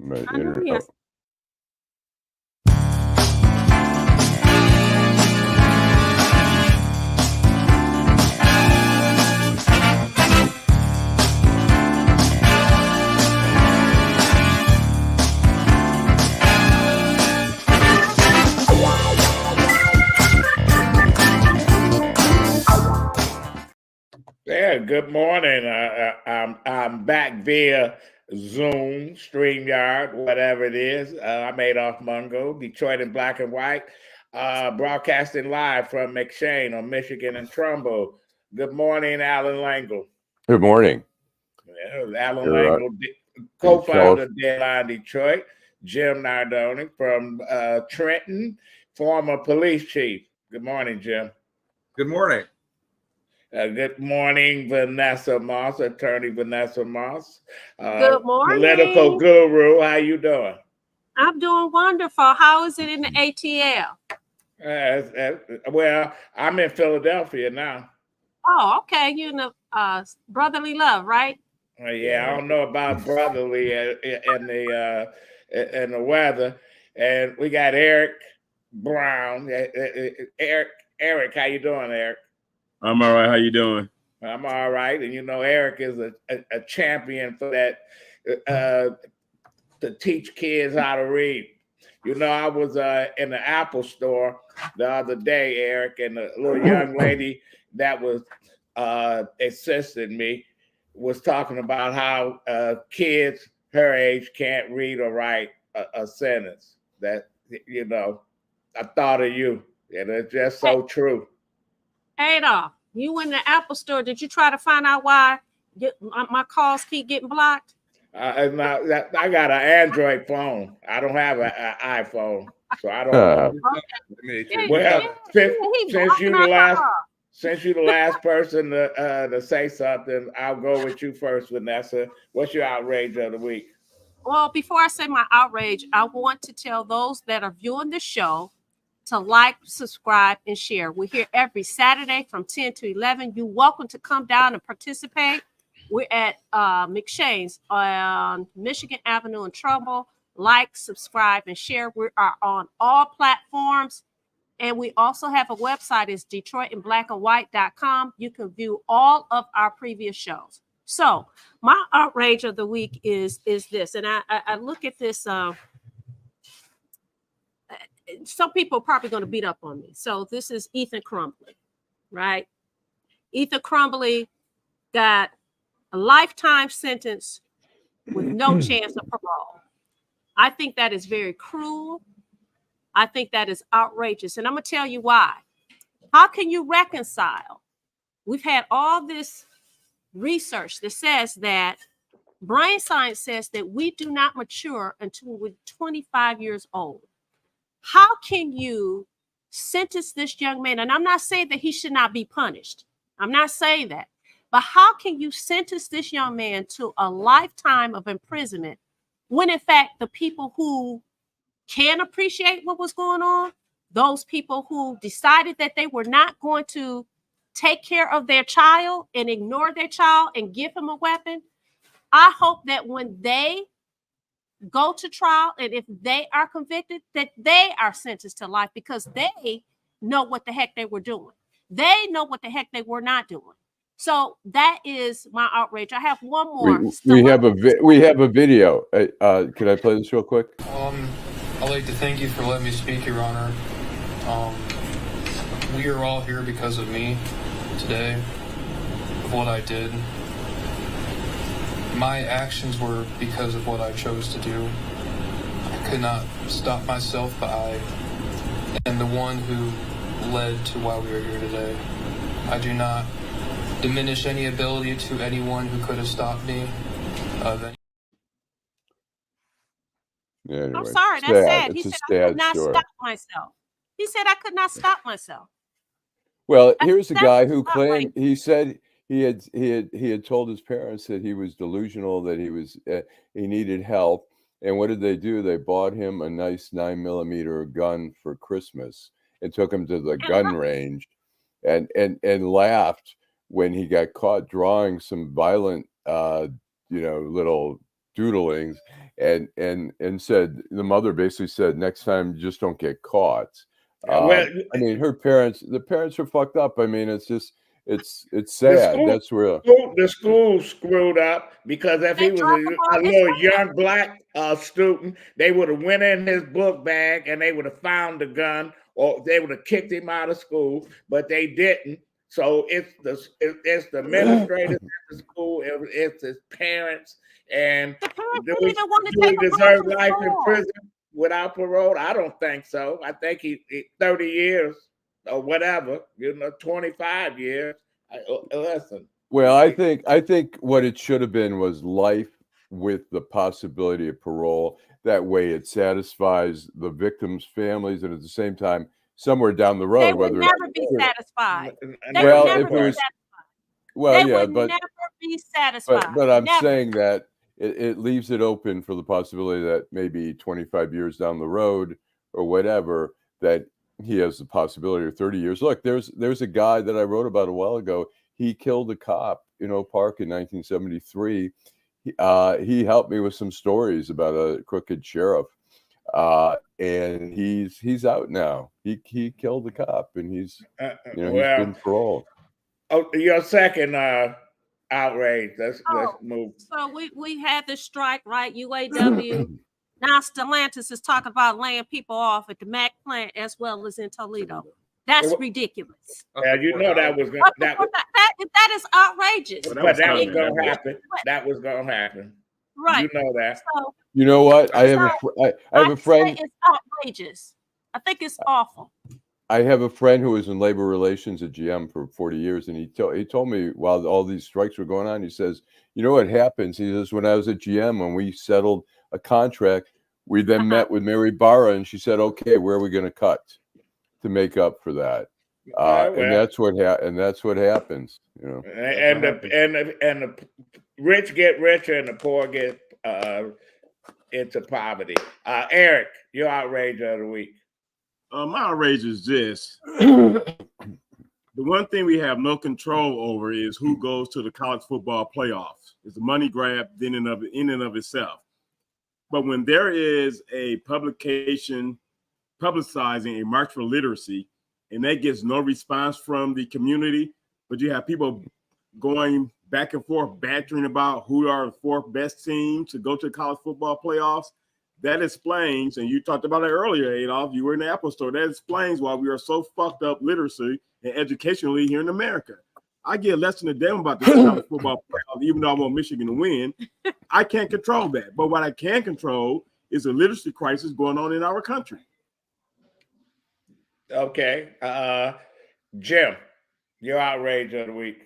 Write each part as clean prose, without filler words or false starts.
my internet. Yes. Yeah, good morning. I'm back via Zoom, StreamYard, whatever it is. I'm Adolph Mongo, Detroit in black and white, broadcasting live from McShane on Michigan and Trumbull. Good morning, Allan Lengel. Good morning. Yeah, Allan Lengel, co-founder of Deadline Detroit. Jim Nardone from Trenton, former police chief. Good morning, Jim. Good morning. Good morning, Vanessa Moss, attorney Vanessa Moss. Good morning. Political guru. How you doing? I'm doing wonderful. How is it in the ATL? Well, I'm in Philadelphia now. Oh, okay. You're in the brotherly love, right? Yeah, I don't know about brotherly and the weather. And we got Eric Brown. Eric, how you doing, Eric? I'm all right. How you doing? I'm all right. And you know, Eric is a champion for that, to teach kids how to read. You know, I was in the Apple store the other day, Eric, and a little young lady that was assisting me was talking about how kids her age can't read or write a sentence. That, you know, I thought of you, and it's just so true. Adolph, you in the Apple store. Did you try to find out why my calls keep getting blocked? I got an Android phone. I don't have an iPhone, so I don't know. Okay. Well, since you're the last person to say something, I'll go with you first, Vanessa. What's your outrage of the week? Well, before I say my outrage, I want to tell those that are viewing the show to like, subscribe, and share. We're here every Saturday from 10 to 11. You're welcome to come down and participate. We're at McShane's on Michigan Avenue in Trumbull. Like, subscribe, and share. We are on all platforms. And we also have a website. It's DetroitinBlackandWhite.com. You can view all of our previous shows. So my outrage of the week is this. And I look at this. Some people are probably going to beat up on me. So this is Ethan Crumbley, right? Ethan Crumbley got a lifetime sentence with no chance of parole. I think that is very cruel. I think that is outrageous. And I'm going to tell you why. How can you reconcile? We've had all this research that says that brain science says that we do not mature until we're 25 years old. How can you sentence this young man? And I'm not saying that he should not be punished. I'm not saying that. But how can you sentence this young man to a lifetime of imprisonment when, in fact, the people who can appreciate what was going on, those people who decided that they were not going to take care of their child and ignore their child and give him a weapon, I hope that when they go to trial and if they are convicted, that they are sentenced to life because they know what the heck they were doing. They know what the heck they were not doing. So that is my outrage. I have one more. We have a video. Can I play this real quick? I'd like to thank you for letting me speak, Your Honor. We are all here because of me today, of what I did. My actions were because of what I chose to do. I could not stop myself, but I am the one who led to why we are here today. I do not diminish any ability to anyone who could have stopped me. Anyway, I'm sorry, that's sad. He said I could not stop myself. He said I could not stop myself. Well, here's a guy who claimed, he said he had told his parents that he was delusional, that he needed help. And what did they do? They bought him a nice 9mm gun for Christmas and took him to the gun range and laughed when he got caught drawing some violent, little doodlings. and said, the mother basically said, next time just don't get caught. Well, I mean, the parents are fucked up. I mean, it's just it's sad. That's real. The school screwed up, because if he was a little young black student, they would have went in his book bag and they would have found the gun, or they would have kicked him out of school, but they didn't. So it's the administrators at the school, it's his parents, and do we deserve life in prison without parole? I don't think so. I think he 30 years or whatever, 25 years. Listen. Well, I think what it should have been was life with the possibility of parole. That way, it satisfies the victims' families, and at the same time, somewhere down the road, they would never be satisfied. They would never be satisfied. But I'm saying that it leaves it open for the possibility that maybe 25 years down the road or whatever, that he has the possibility of 30 years. Look, there's a guy that I wrote about a while ago. He killed a cop in Oak Park in 1973. He helped me with some stories about a crooked sheriff. And he's out now. He killed the cop, and he's he's been paroled. Oh, your second outrage. Let's move. So we had this strike, right? UAW. Now Stellantis is talking about laying people off at the Mac plant as well as in Toledo. That's ridiculous. Yeah, that was that is outrageous. But that was going to happen. That was going to happen. Right. You know that. So, you know what? I have a friend. It's outrageous. I think it's awful. I have a friend who was in labor relations at GM for 40 years, and he told me while all these strikes were going on, he says, you know what happens? He says, when I was at GM, when we settled a contract, we then met with Mary Barra, and she said, okay, where are we going to cut to make up for that? And that's what happens, And the rich get richer and the poor get into poverty. Eric, your outrage of the week. My outrage is this. The one thing we have no control over is who goes to the college football playoffs. It's a money grab in and of itself. But when there is a publication publicizing a march for literacy, and that gets no response from the community, but you have people going back and forth, bantering about who are the fourth best teams to go to the college football playoffs, that explains, and you talked about it earlier, Adolph, you were in the Apple Store, that explains why we are so fucked up literacy and educationally here in America. I get less than a damn about the college football playoffs, even though I want Michigan to win. I can't control that. But what I can control is the literacy crisis going on in our country. Okay. Jim, your outrage of the week.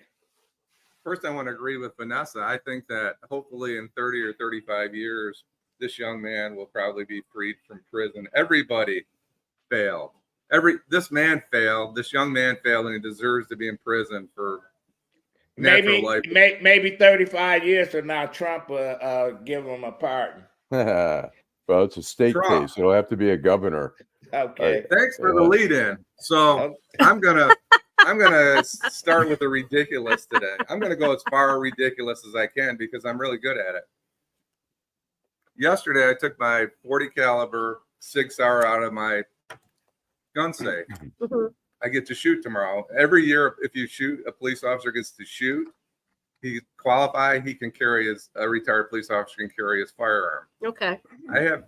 First, I want to agree with Vanessa. I think that hopefully in 30 or 35 years, this young man will probably be freed from prison. Everybody failed. This man failed. This young man failed, and he deserves to be in prison for natural life. Maybe 35 years from now, Trump will give him a pardon. Well, it's a state case. It'll have to be a governor. Okay. Thanks for the lead-in. So I'm gonna start with the ridiculous today. I'm gonna go as far ridiculous as I can because I'm really good at it. Yesterday, I took my 40 caliber Sig Sauer out of my gun safe. I get to shoot tomorrow. Every year, if you shoot, a police officer gets to shoot. He qualify. He can carry a retired police officer can carry his firearm. Okay. I have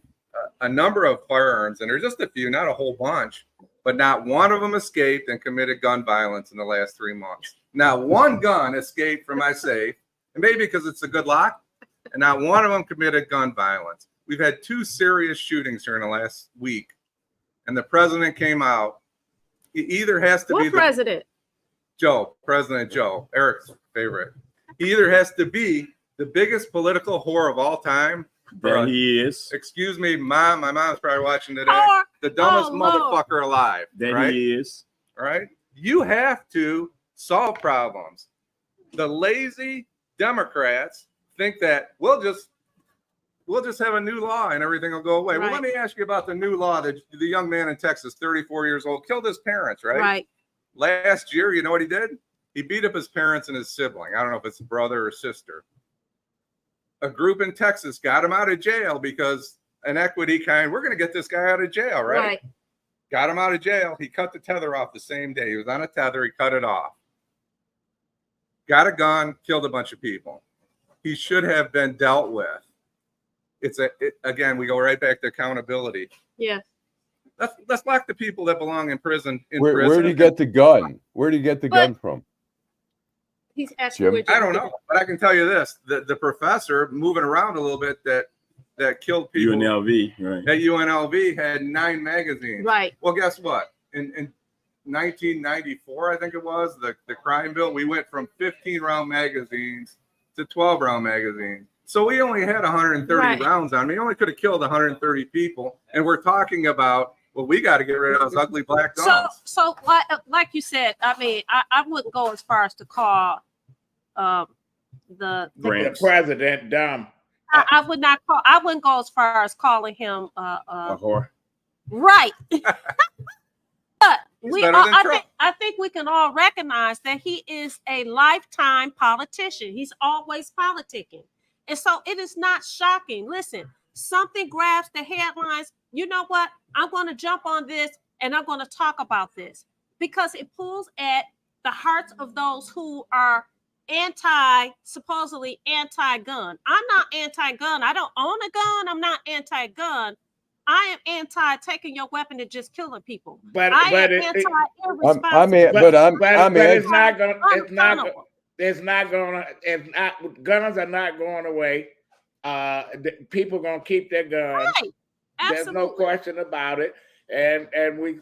a number of firearms, and there's just a few, not a whole bunch, but not one of them escaped and committed gun violence in the last 3 months. Not one gun escaped from my safe, and maybe because it's a good lock, and not one of them committed gun violence. We've had 2 serious shootings during the last week, and the president came out. He either has to be President Joe, Eric's favorite. He either has to be the biggest political whore of all time. That he is. Excuse me, Mom. My mom's probably watching today. The dumbest motherfucker alive. That he is. All right. You have to solve problems. The lazy Democrats think that we'll just have a new law and everything will go away. Right. Well, let me ask you about the new law that the young man in Texas, 34 years old, killed his parents, right? Right. Last year, you know what he did? He beat up his parents and his sibling. I don't know if it's a brother or sister. a group in Texas got him out of jail because an equity kind, we're going to get this guy out of jail, right? Got him out of jail. He cut the tether off the same day. He was on a tether. He cut it off. Got a gun, killed a bunch of people. He should have been dealt with. Again, we go right back to accountability. Yeah. Let's lock the people that belong in prison. Where did he get the gun? Where did he get the gun from? He's asking. I don't know, but I can tell you this: the professor moving around a little bit that killed people. UNLV, right? At UNLV had 9 magazines. Right. Well, guess what? In 1994, I think it was the crime bill. We went from 15-round magazines to 12-round magazines. So we only had 130 rounds on. We only could have killed 130 people, and we're talking about, well, we got to get rid of those ugly black guns. So like you said, I mean, I wouldn't go as far as to call the president dumb. I wouldn't go as far as calling him A whore. Right. But I think we can all recognize that he is a lifetime politician. He's always politicking. And so it is not shocking. Listen, something grabs the headlines. You know what? I'm going to jump on this and I'm going to talk about this because it pulls at the hearts of those who are supposedly anti-gun. I'm not anti-gun. I don't own a gun. I'm not anti-gun. I am anti taking your weapon and just killing people. But it's not guns are not going away. People gonna keep their guns. Right. There's no question about it. And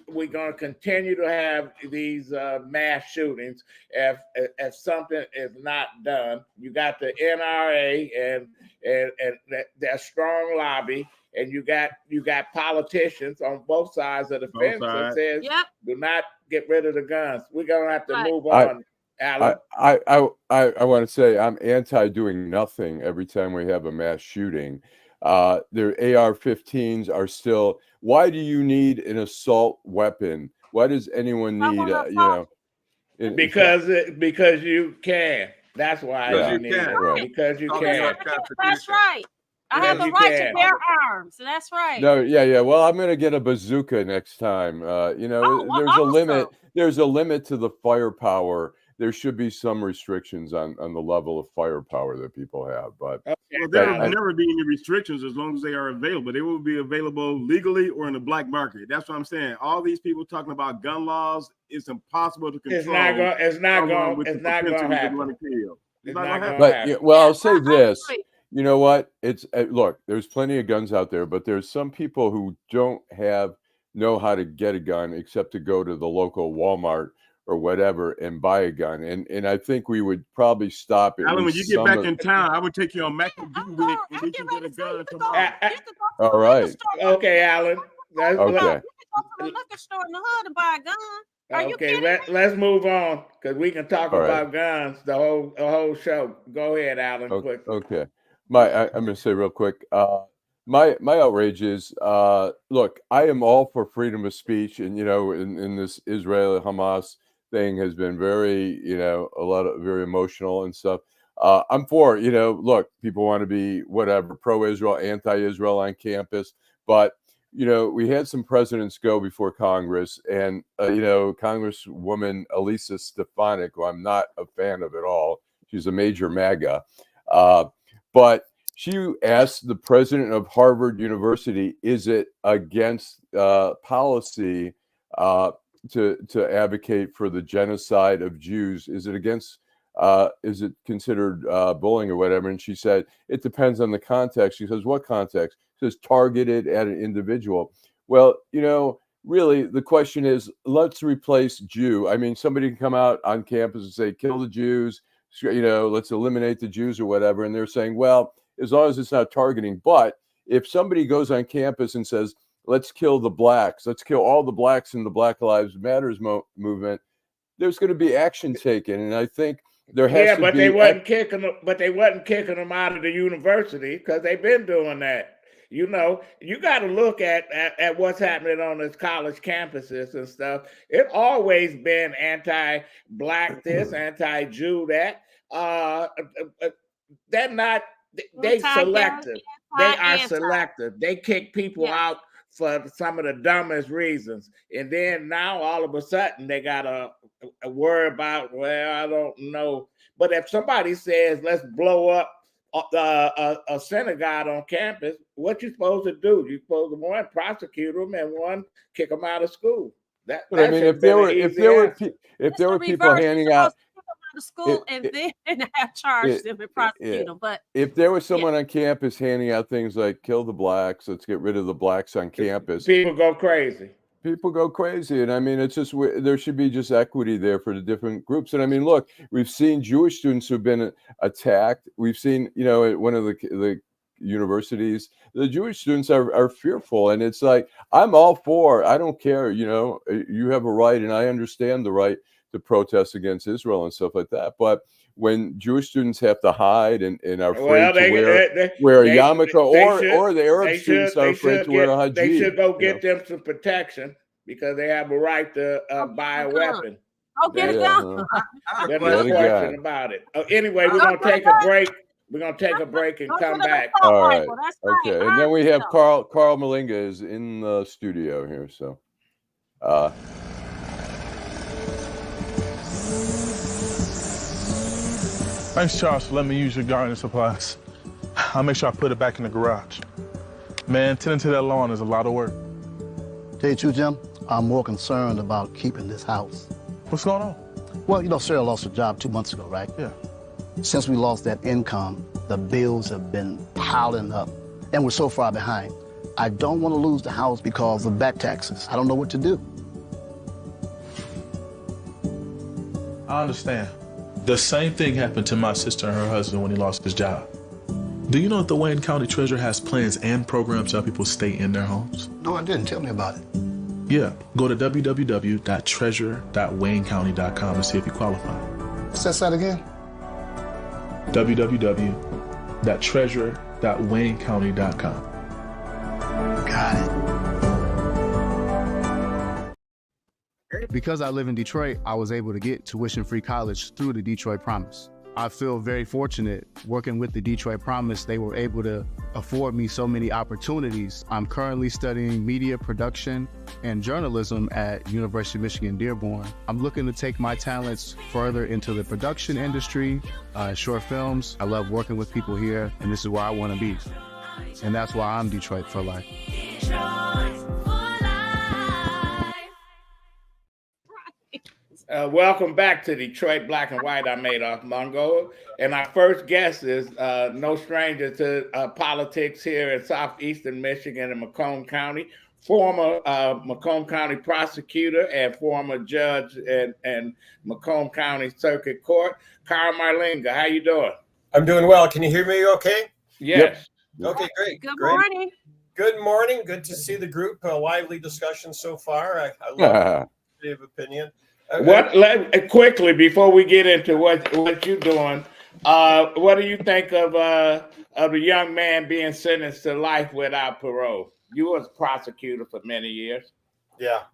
we're gonna continue to have these mass shootings if something is not done. You got the NRA and that strong lobby. And you got politicians on both sides of the fence that says, do not get rid of the guns. We're gonna have to move on, Alan. I want to say I'm anti doing nothing every time we have a mass shooting. Their AR-15s are still. Why do you need an assault weapon? Why does anyone need because you can. That's why you need it. Right. Because you can. That's right. I have the right to bear arms. That's right. No, yeah. Well, I'm gonna get a bazooka next time. There's a limit. There's a limit to the firepower. There should be some restrictions on the level of firepower that people have. But there will never be any restrictions as long as they are available. They will be available legally or in the black market. That's what I'm saying. All these people talking about gun laws, it's impossible to control. It's not going to happen. I'll say this. You know what? Look, there's plenty of guns out there, but there's some people who don't know how to get a gun except to go to the local Walmart or whatever and buy a gun. And I think we would probably stop it. Alan, when you get back in town, I would take you on Macomb County and we can get a gun tomorrow. All right. Okay, Alan. Okay. You can go to the liquor store in the hood and buy a gun. Okay, let's move on because we can talk about guns the whole show. Go ahead, Alan. Quick. Okay. I'm going to say real quick. My outrage is, look, I am all for freedom of speech, and in this Israel-Hamas thing has been very, very emotional and stuff. I'm for, look, people want to be whatever, pro-Israel, anti-Israel on campus, but we had some presidents go before Congress, and Congresswoman Elisa Stefanik, who I'm not a fan of at all, she's a major MAGA. But she asked the president of Harvard University, is it against policy to advocate for the genocide of Jews? Is it considered bullying or whatever? And she said, it depends on the context. She says, what context? She says, targeted at an individual. Well, really, the question is, let's replace Jew. I mean, somebody can come out on campus and say, kill the Jews. Let's eliminate the Jews or whatever. And they're saying, well, as long as it's not targeting. But if somebody goes on campus and says, let's kill the blacks, let's kill all the blacks in the Black Lives Matters movement, there's going to be action taken. And I think there has to be. But they wasn't kicking them out of the university because they've been doing that. You got to look at what's happening on these college campuses and stuff. It always been anti-black this, anti-Jew that. They're not they selective. They are Anti. selective. They kick people out for some of the dumbest reasons, and then now all of a sudden they got a worry about. Well, I don't know, but if somebody says let's blow up a synagogue on campus, what you supposed to do? You supposed to one prosecute them and one kick them out of school. But I mean, if there were people handing out to school and then have charged them and prosecute them. But if there was someone on campus handing out things like "kill the blacks," "let's get rid of the blacks on campus," people go crazy. People go crazy, and I mean, it's just there should be just equity there for the different groups. And I mean, look, we've seen Jewish students who've been attacked. We've seen, at one of the universities, the Jewish students are fearful, and it's like, I'm all for. I don't care. You have a right, and I understand the right to protest against Israel and stuff like that. But when Jewish students have to hide and are afraid to wear a yarmulke, or the Arab students are afraid to wear a hijab, they should go get them some protection because they have a right to buy a weapon. Oh, get it done. There's no question about it. Anyway, we're gonna take a break. We're gonna take a break and come back. All right. Okay. And then we have Carl Marlinga is in the studio here. So. Thanks, Charles, for letting me use your gardening supplies. I'll make sure I put it back in the garage. Man, tending to that lawn is a lot of work. Tell you the truth, Jim, I'm more concerned about keeping this house. What's going on? Well, Sarah lost her job 2 months ago, right? Yeah. Since we lost that income, the bills have been piling up, and we're so far behind. I don't want to lose the house because of back taxes. I don't know what to do. I understand. The same thing happened to my sister and her husband when he lost his job. Do you know that the Wayne County Treasurer has plans and programs to help people stay in their homes? No, I didn't. Tell me about it. Yeah, go to www.treasure.waynecounty.com to see if you qualify. What's that site again? www.treasure.waynecounty.com. Got it. Because I live in Detroit, I was able to get tuition-free college through the Detroit Promise. I feel very fortunate working with the Detroit Promise. They were able to afford me so many opportunities. I'm currently studying media production and journalism at University of Michigan Dearborn. I'm looking to take my talents further into the production industry, short films. I love working with people here, and this is where I want to be. And that's why I'm Detroit for life. Welcome back to Detroit Black and White. I'm Adolph Mongo, and our first guest is no stranger to politics here in southeastern Michigan and Macomb County, former Macomb County prosecutor and former judge in Macomb County Circuit Court, Carl Marlinga. How you doing? I'm doing well. Can you hear me okay? Yes. Yep. Okay, great. Good great. morning. Good morning. Good to see the group. A lively discussion so far. I love the opinion. Quickly before we get into what you're doing, what do you think of a young man being sentenced to life without parole? You was a prosecutor for many years. Yeah,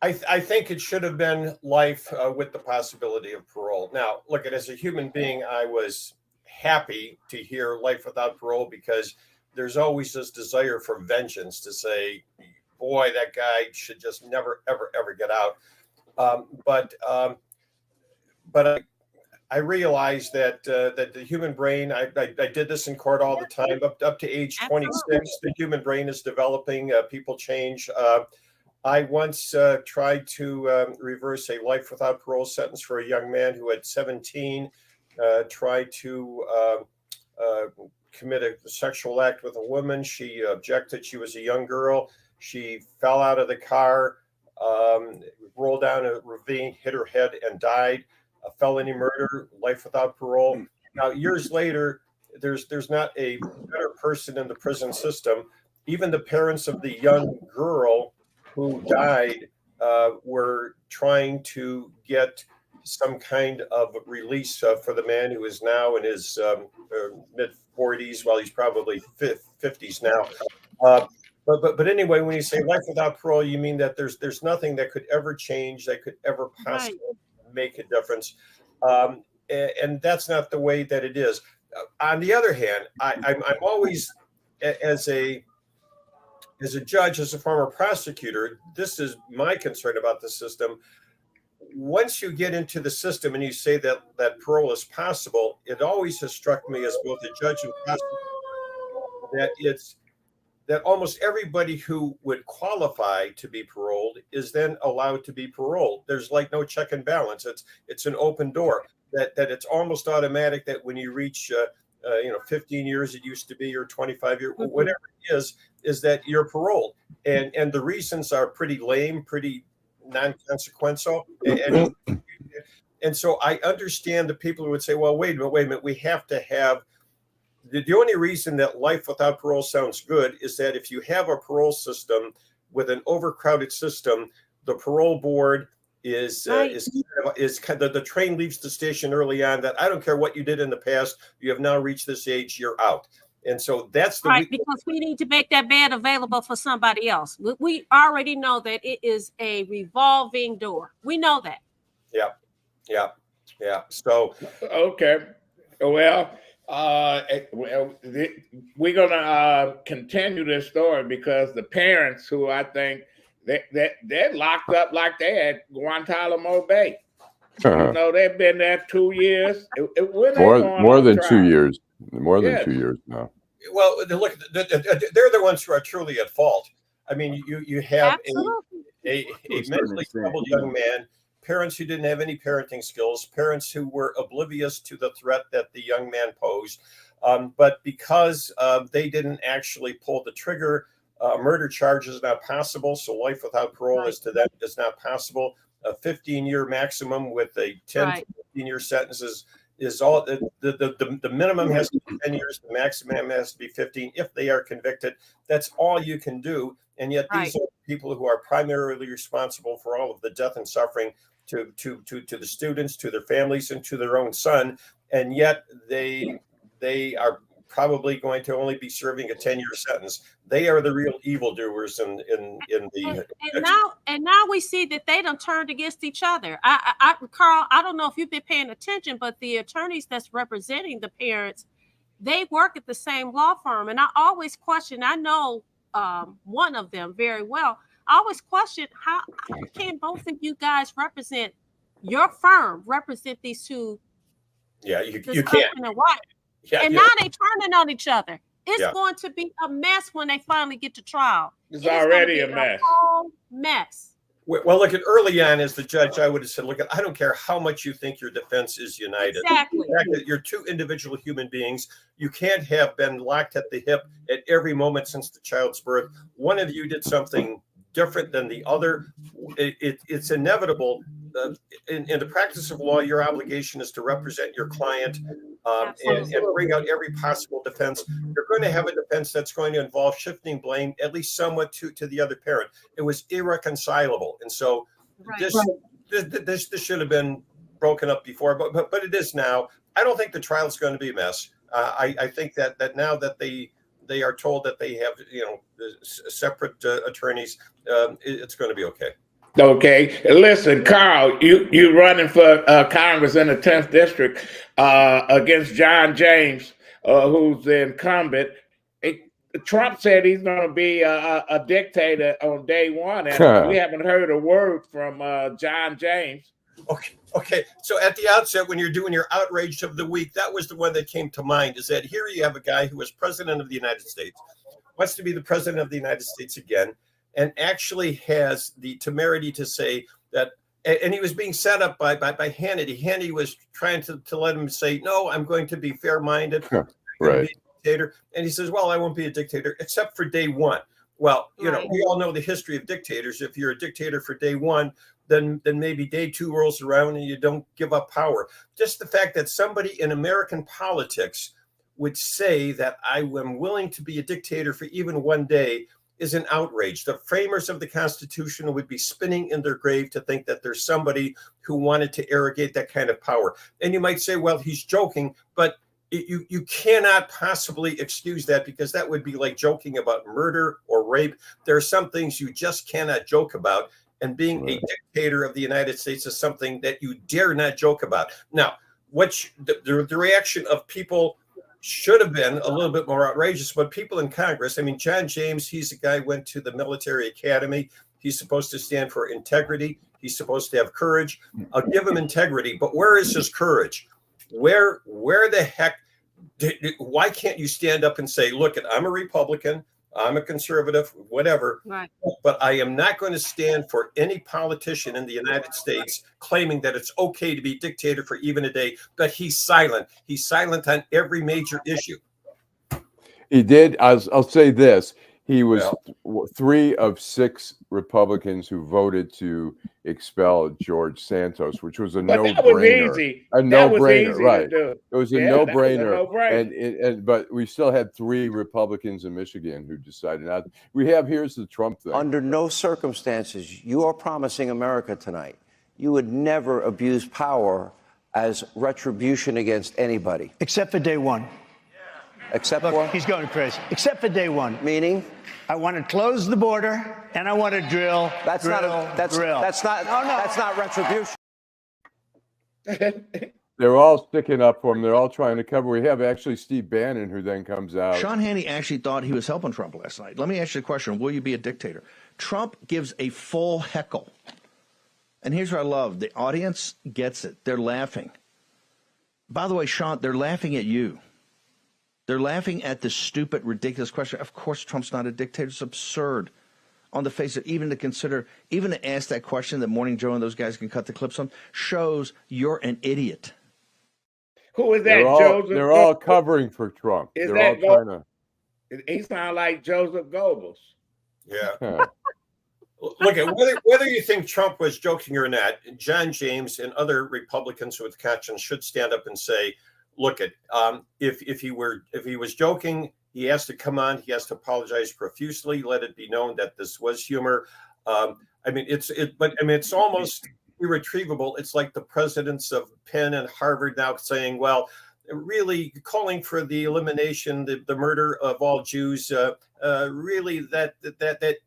I think it should have been life with the possibility of parole. Now, look, as a human being, I was happy to hear life without parole because there's always this desire for vengeance to say, boy, that guy should just never, ever, ever get out. But I realized that the human brain, I did this in court all the time, up to age 26, the human brain is developing, people change. I once tried to reverse a life without parole sentence for a young man who at 17 tried to commit a sexual act with a woman. She objected. She was a young girl. She fell out of the car, rolled down a ravine, hit her head, and died. A felony murder, life without parole. Now, years later, there's not a better person in the prison system. Even the parents of the young girl who died were trying to get some kind of release for the man who is now in his mid-40s. Well, he's probably 50s now. But anyway, when you say life without parole, you mean that there's nothing that could ever change, that could ever possibly make a difference. And that's not the way that it is. on the other hand, I'm always, as a judge, as a former prosecutor, this is my concern about the system. Once you get into the system and you say that parole is possible, it always has struck me as both a judge and prosecutor that almost everybody who would qualify to be paroled is then allowed to be paroled. There's like no check and balance. It's an open door. That it's almost automatic that when you reach 15 years it used to be, or 25 years, whatever it is that you're paroled. And the reasons are pretty lame, pretty non-consequential. And so I understand the people who would say, well, wait a minute, we have to have the only reason that life without parole sounds good is that if you have a parole system with an overcrowded system, the parole board is the train leaves the station early on, that I don't care what you did in the past, you have now reached this age, you're out. And so that's the right, because we need to make that bed available for somebody else. We already know that it is a revolving door. We know that. Yeah. So okay, well, we're gonna continue this story because the parents, who I think they're locked up like they at Guantanamo Bay. They've been there 2 years. More than 2 years. More than 2 years now. Well, look, they're the ones who are truly at fault. I mean, you have a mentally troubled young man, parents who didn't have any parenting skills, parents who were oblivious to the threat that the young man posed. But because they didn't actually pull the trigger, a murder charge is not possible. So life without parole is to them is not possible. A 15-year maximum with a 10 to 15-year sentence is all. The minimum has to be 10 years. The maximum has to be 15 if they are convicted. That's all you can do. And yet these are people who are primarily responsible for all of the death and suffering to the students, to their families, and to their own son. And yet they are probably going to only be serving a 10-year sentence. They are the real evildoers in the and now we see that they done turned against each other. Carl, I don't know if you've been paying attention, but the attorneys that's representing the parents, they work at the same law firm. And I always question, I know one of them very well. I always question, how can both of you guys represent your firm, represent these two? Yeah, you can't. Yeah, and now they turning on each other. It's going to be a mess when they finally get to trial. It's already a mess. Whole mess. Well, look, at early on as the judge, I would have said, look, I don't care how much you think your defense is united. Exactly. The fact that you're two individual human beings. You can't have been locked at the hip at every moment since the child's birth. One of you did something different than the other. It's inevitable. In the practice of law, your obligation is to represent your client and bring out every possible defense. You're going to have a defense that's going to involve shifting blame, at least somewhat, to the other parent. It was irreconcilable, and so this should have been broken up before, but it is now. I don't think the trial is going to be a mess. I think that now that they are told that they have separate attorneys, it's going to be okay. Okay, listen, Carl, you running for Congress in the 10th district against John James, who's the incumbent. Trump said he's going to be a dictator on day one, and we haven't heard a word from John James. Okay. So at the outset, when you're doing your outrage of the week, that was the one that came to mind, is that here you have a guy who was president of the United States, wants to be the president of the United States again, and actually has the temerity to say that, and he was being set up by Hannity. Hannity was trying to let him say, no, I'm going to be fair-minded, right, be a dictator. And he says, well, I won't be a dictator except for day one. Well, we all know the history of dictators. If you're a dictator for day one, then maybe day two rolls around and you don't give up power. Just the fact that somebody in American politics would say that I am willing to be a dictator for even one day is an outrage. The framers of the Constitution would be spinning in their grave to think that there's somebody who wanted to arrogate that kind of power. And you might say, well, he's joking, but you cannot possibly excuse that, because that would be like joking about murder or rape. There are some things you just cannot joke about. And being a dictator of the United States is something that you dare not joke about. Now, the reaction of people should have been a little bit more outrageous. But people in Congress, I mean, John James, he's a guy who went to the military academy. He's supposed to stand for integrity. He's supposed to have courage. I'll give him integrity, but where is his courage? Where the heck? Why can't you stand up and say, look, I'm a Republican, I'm a conservative, whatever, Right. but I am not going to stand for any politician in the United States claiming that it's okay to be dictator for even a day. But he's silent. He's silent on every major issue. He did. I'll say this. He was 3 of 6 Republicans who voted to expel George Santos, which was a no-brainer. A no-brainer, right? It was a no-brainer. But we still had 3 Republicans in Michigan who decided not. Here's the Trump thing. Under no circumstances, you are promising America tonight, you would never abuse power as retribution against anybody. Except for day one. Except Look, for? he's going crazy. Except for day one. Meaning? I want to close the border and I want to drill. That's not retribution. They're all sticking up for him. They're all trying to cover. We have actually Steve Bannon, who then comes out. Sean Hannity actually thought he was helping Trump last night. Let me ask you a question. Will you be a dictator? Trump gives a full heckle. And here's what I love. The audience gets it. They're laughing. By the way, Sean, they're laughing at you. They're laughing at this stupid, ridiculous question. Of course, Trump's not a dictator. It's absurd on the face of it. Even to ask that question that Morning Joe and those guys can cut the clips on shows you're an idiot. Who is that, Joseph? They're all covering for Trump. They're all trying to. He sounds like Joseph Goebbels. Yeah. Look, at whether you think Trump was joking or not, John James and other Republicans with conscience should stand up and say, look, if he was joking, he has to come on. He has to apologize profusely. Let it be known that this was humor. It's almost irretrievable. It's like the presidents of Penn and Harvard now saying, well, really calling for the elimination, the murder of all Jews. Really, that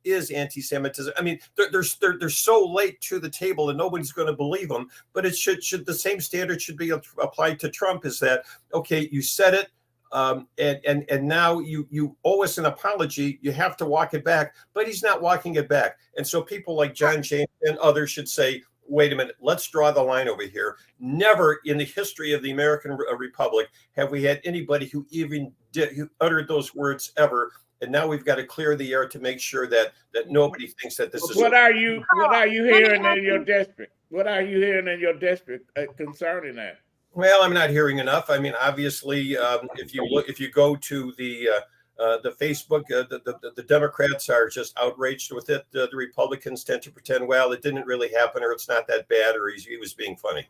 is anti-Semitism. I mean, they're so late to the table, and nobody's going to believe them. But it should the same standard should be applied to Trump. Is that okay? You said it, and now you owe us an apology. You have to walk it back, but he's not walking it back. And so people like John James and others should say, wait a minute, let's draw the line over here. Never in the history of the American Republic have we had anybody who uttered those words ever. And now we've got to clear the air to make sure that nobody thinks that this is. What are you hearing in your district? What are you hearing in your district concerning that? Well, I'm not hearing enough. I mean, obviously, if you go to the Facebook, the Democrats are just outraged with it. The Republicans tend to pretend, well, it didn't really happen, or it's not that bad, or he was being funny.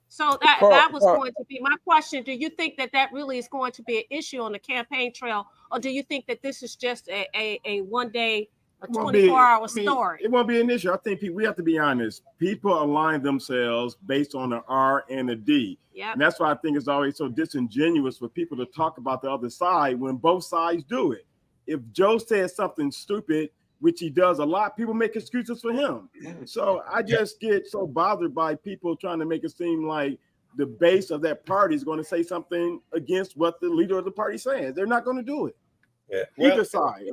So that was going to be my question. Do you think that really is going to be an issue on the campaign trail, or do you think that this is just a one day, a 24-hour story? It won't be an issue. I think we have to be honest. People align themselves based on an R and a D. Yep. And that's why I think it's always so disingenuous for people to talk about the other side when both sides do it. If Joe says something stupid, which he does a lot, people make excuses for him. So I just get so bothered by people trying to make it seem like the base of that party is going to say something against what the leader of the party is saying. They're not going to do it. Yeah. Either side.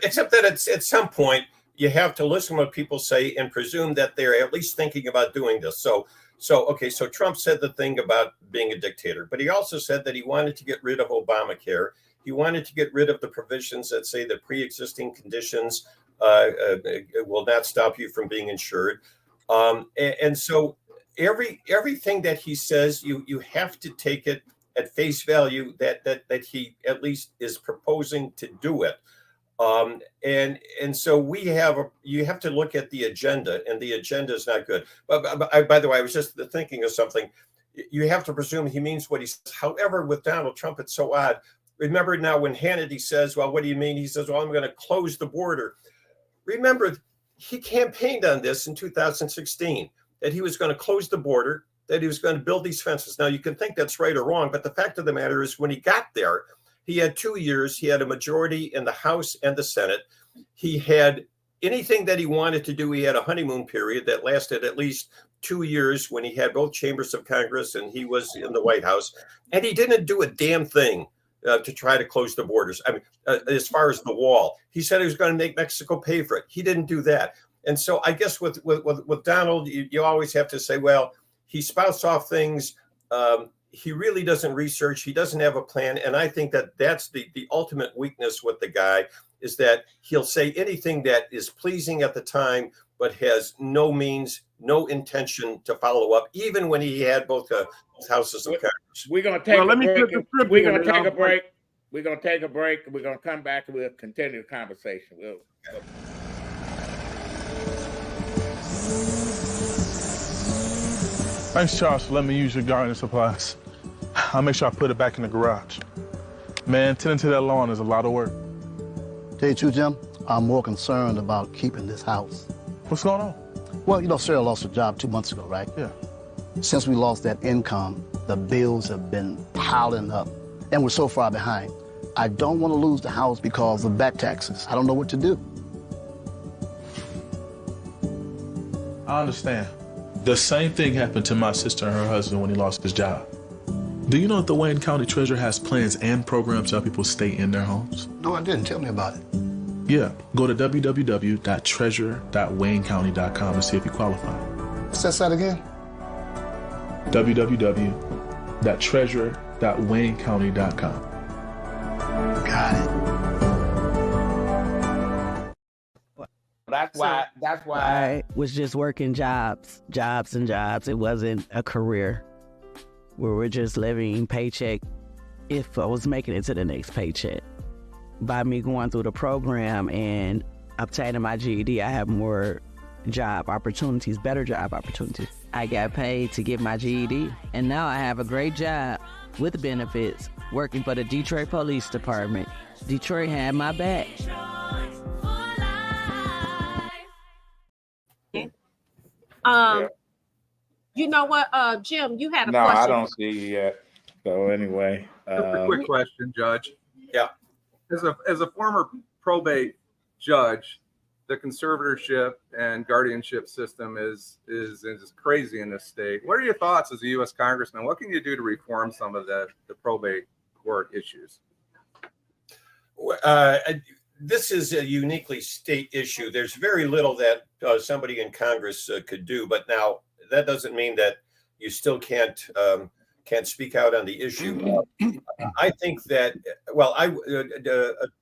Except that at some point you have to listen to what people say and presume that they're at least thinking about doing this. So Trump said the thing about being a dictator, but he also said that he wanted to get rid of Obamacare. He wanted to get rid of the provisions that say that pre-existing conditions will not stop you from being insured. And so everything that he says, you have to take it at face value that he at least is proposing to do it. And so you have to look at the agenda, and the agenda is not good. But by the way, I was just thinking of something. You have to presume he means what he says. However, with Donald Trump, it's so odd. Remember now when Hannity says, well, what do you mean? He says, well, I'm going to close the border. Remember, he campaigned on this in 2016, that he was going to close the border, that he was going to build these fences. Now, you can think that's right or wrong, but the fact of the matter is when he got there, he had 2 years. He had a majority in the House and the Senate. He had anything that he wanted to do, he had a honeymoon period that lasted at least 2 years when he had both chambers of Congress and he was in the White House. And he didn't do a damn thing to try to close the borders. I mean, as far as the wall, he said he was going to make Mexico pay for it. He didn't do that. And so I guess with Donald, you always have to say, well, he spouts off things. He really doesn't research. He doesn't have a plan. And I think that that's the ultimate weakness with the guy, is that he'll say anything that is pleasing at the time, but has no means, no intention to follow up, even when he had both houses of Congress. We're going to take a break. We're going to take a break. We're going to take a break. We're going to come back and we'll continue the conversation. Thanks, Charles, for letting me use your gardening supplies. I'll make sure I put it back in the garage. Man, tending to that lawn is a lot of work. Tell you the truth, Jim, I'm more concerned about keeping this house. What's going on? Well, you know, Sarah lost her job 2 months ago, right? Yeah. Since we lost that income, the bills have been piling up, and we're so far behind. I don't want to lose the house because of back taxes. I don't know what to do. I understand. The same thing happened to my sister and her husband when he lost his job. Do you know that the Wayne County Treasurer has plans and programs to help people stay in their homes? No, I didn't. Tell me about it. Yeah, go to www.treasurer.waynecounty.com and see if you qualify. What's that site again? www.treasurer.waynecounty.com. Got it. That's why I was just working jobs and jobs. It wasn't a career. We were just living paycheck if I was making it to the next paycheck. By me going through the program and obtaining my GED, I have more job opportunities, better job opportunities. I got paid to get my GED, and now I have a great job with benefits working for the Detroit Police Department. Detroit had my back. You know what, Jim, you had a no, question. I don't see you yet. So anyway, Just a quick question, Judge. Yeah. As a former probate judge, the conservatorship and guardianship system is crazy in this state. What are your thoughts as a U.S. Congressman? What can you do to reform some of the probate court issues? This is a uniquely state issue. There's very little that somebody in Congress could do, but now that doesn't mean that you still can't speak out on the issue. I think that,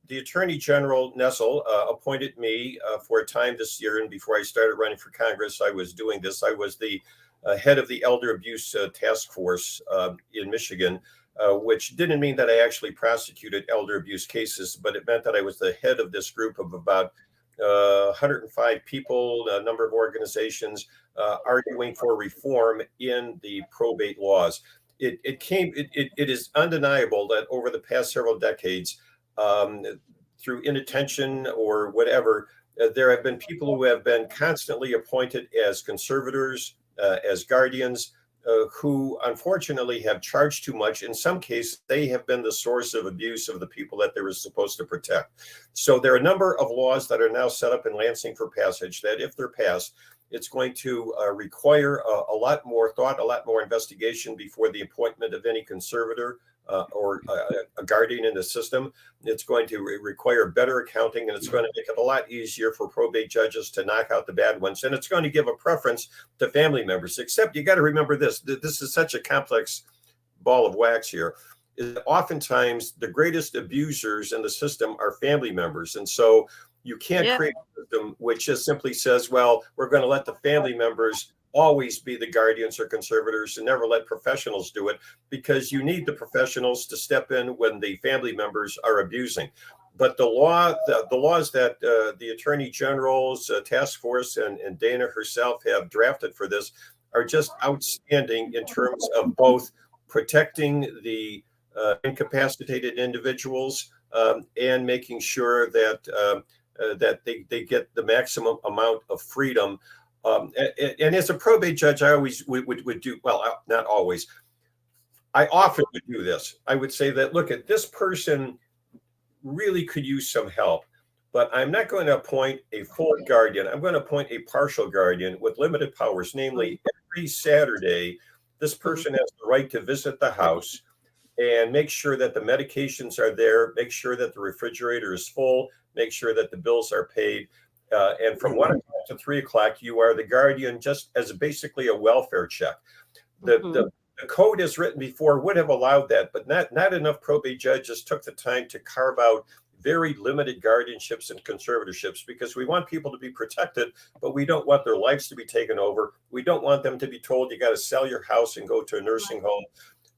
the Attorney General Nessel appointed me for a time this year, and before I started running for Congress, I was doing this. I was the head of the Elder Abuse Task Force in Michigan, which didn't mean that I actually prosecuted elder abuse cases, but it meant that I was the head of this group of about 105 people, a number of organizations arguing for reform in the probate laws. It is undeniable that over the past several decades, through inattention or whatever, there have been people who have been constantly appointed as conservators, as guardians, who unfortunately have charged too much. In some cases, they have been the source of abuse of the people that they were supposed to protect. So there are a number of laws that are now set up in Lansing for passage that, if they're passed, it's going to require a lot more thought, a lot more investigation before the appointment of any conservator or a guardian in the system. It's going to require better accounting, and it's going to make it a lot easier for probate judges to knock out the bad ones. And it's going to give a preference to family members, except you got to remember this. This is such a complex ball of wax here. Oftentimes, the greatest abusers in the system are family members. And so you can't create a system which just simply says, well, we're going to let the family members always be the guardians or conservators and never let professionals do it, because you need the professionals to step in when the family members are abusing. But the laws that the Attorney General's task force and Dana herself have drafted for this are just outstanding in terms of both protecting the incapacitated individuals and making sure that they get the maximum amount of freedom. And as a probate judge, I always would do, well, not always, I often would do this. I would say that, look, at this person really could use some help. but I'm not going to appoint a full guardian. I'm going to appoint a partial guardian with limited powers, namely every Saturday, this person has the right to visit the house and make sure that the medications are there, make sure that the refrigerator is full, make sure that the bills are paid. And from 1 o'clock to 3 o'clock, you are the guardian just as basically a welfare check. The code as written before would have allowed that, but not enough probate judges took the time to carve out very limited guardianships and conservatorships, because we want people to be protected, but we don't want their lives to be taken over. We don't want them to be told you got to sell your house and go to a nursing home.